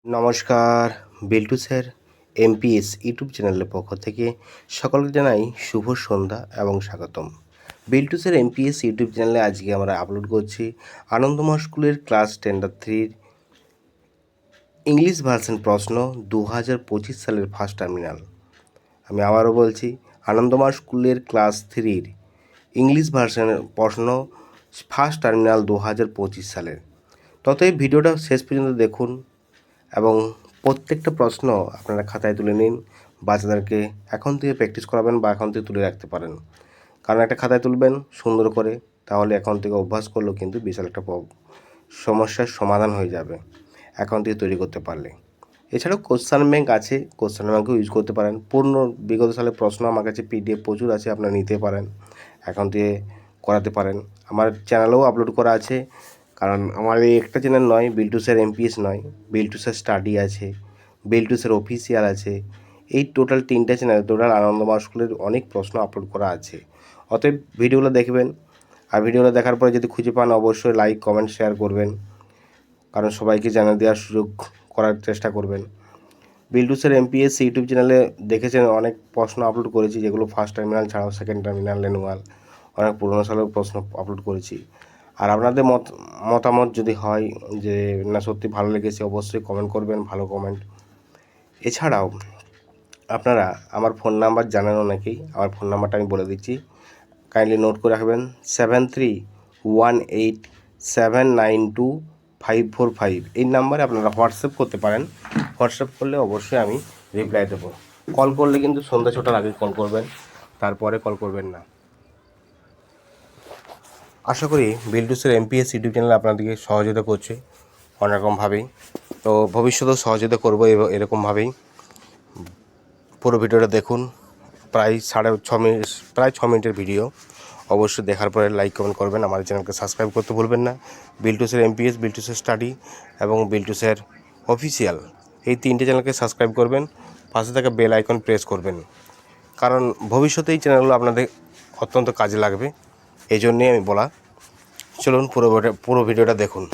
নমস্কার, Biltu sir amps YouTube চ্যানেলের পক্ষ থেকে সকলকে জানাই শুভ সন্ধ্যা এবং স্বাগতম। বিল্টু স্যার এমপিএস ইউটিউব চ্যানেলে আজকে আমরা আপলোড করছি আনন্দময় স্কুলের ক্লাস 10-3 ইংলিশ ভার্সন প্রশ্ন 2025 সালের ফার্স্ট টার্মিনাল। আমি আবারও বলছি, আনন্দময় স্কুলের ক্লাস 3 ইংলিশ ভার্সনের প্রশ্ন ফার্স্ট টার্মিনাল 2025 সালের। ততই ভিডিওটা শেষ পর্যন্ত দেখুন এবং প্রত্যেকটা প্রশ্ন আপনারা খাতায় তুলে নিন। বাচ্চাদেরকে এখন থেকে প্র্যাকটিস করাবেন বা এখন থেকে তুলে রাখতে পারেন, কারণ একটা খাতায় তুলবেন সুন্দর করে, তাহলে এখন থেকে অভ্যাস করলেও কিন্তু বিশাল একটা সমস্যার সমাধান হয়ে যাবে এখন থেকে তৈরি করতে পারলে। এছাড়াও কোশ্চেন ব্যাংক আছে, কোশ্চেন ব্যাংকও ইউজ করতে পারেন। পূর্ণ বিগত সালের প্রশ্ন আমার কাছে পিডিএফ প্রচুর আছে, আপনারা নিতে পারেন, এখন থেকে করাতে পারেন। আমার চ্যানেলেও আপলোড করা আছে, কারণ আমার এই একটা চ্যানেল নয়, বিল্টু স্যার এমপিএস নয়, বিল্টু স্যার স্টাডি আছে, বিল্টু স্যার অফিসিয়াল আছে। এই টোটাল 3টা চ্যানেল, টোটাল আনন্দময় স্কুলের অনেক প্রশ্ন আপলোড করা আছে। অতএব ভিডিওগুলো দেখবেন, আর ভিডিওগুলো দেখার পরে যদি খুঁজে পান অবশ্যই লাইক কমেন্ট শেয়ার করবেন, কারণ সবাইকে জানিয়ে দেওয়ার সুযোগ করার চেষ্টা করবেন। বিল্টু স্যার এমপিএস ইউটিউব চ্যানেলে দেখেছেন অনেক প্রশ্ন আপলোড করেছি, যেগুলো ফার্স্ট টার্মিনাল ছাড়াও সেকেন্ড টার্মিনাল, ল্যানুয়াল, অনেক পুরোনো সালেও প্রশ্ন আপলোড করেছি। আর আপনাদের মতামত যদি হয় যে না সত্যি ভালো লেগেছে, অবশ্যই কমেন্ট করবেন, ভালো কমেন্ট। এছাড়াও আপনারা আমার ফোন নাম্বার জানেন অনেকেই, আমার ফোন নাম্বারটা আমি বলে দিচ্ছি, কাইন্ডলি নোট করে রাখবেন 7318792545। এই নাম্বারে আপনারা হোয়াটসঅ্যাপ করতে পারেন। হোয়াটসঅ্যাপ করলে অবশ্যই আমি রিপ্লাই দেবো। কল করলে কিন্তু সন্ধ্যা 6টার আগে কল করবেন, তারপরে কল করবেন না। আশা করি Biltu sir amps YouTube channel আপনাদেরকে সহযোগিতা করছে অনেকরকমভাবেই, তো ভবিষ্যতেও সহযোগিতা করবো এরকমভাবেই। পুরো ভিডিওটা দেখুন, প্রায় 6.5 মিনিট, প্রায় 6 মিনিটের ভিডিও। অবশ্যই দেখার পরে লাইক কমেন্ট করবেন, আমাদের চ্যানেলকে সাবস্ক্রাইব করতে ভুলবেন না। Biltu sir amps, Biltu sir study এবং বিল্টু স্যার অফিসিয়াল, এই 3টে চ্যানেলকে সাবস্ক্রাইব করবেন, পাশে থাকা বেল আইকন প্রেস করবেন, কারণ ভবিষ্যতে এই চ্যানেলগুলো আপনাদের অত্যন্ত কাজে লাগবে, এই জন্যেই আমি বলা। চলুন পুরো ভিডিওটা দেখুন।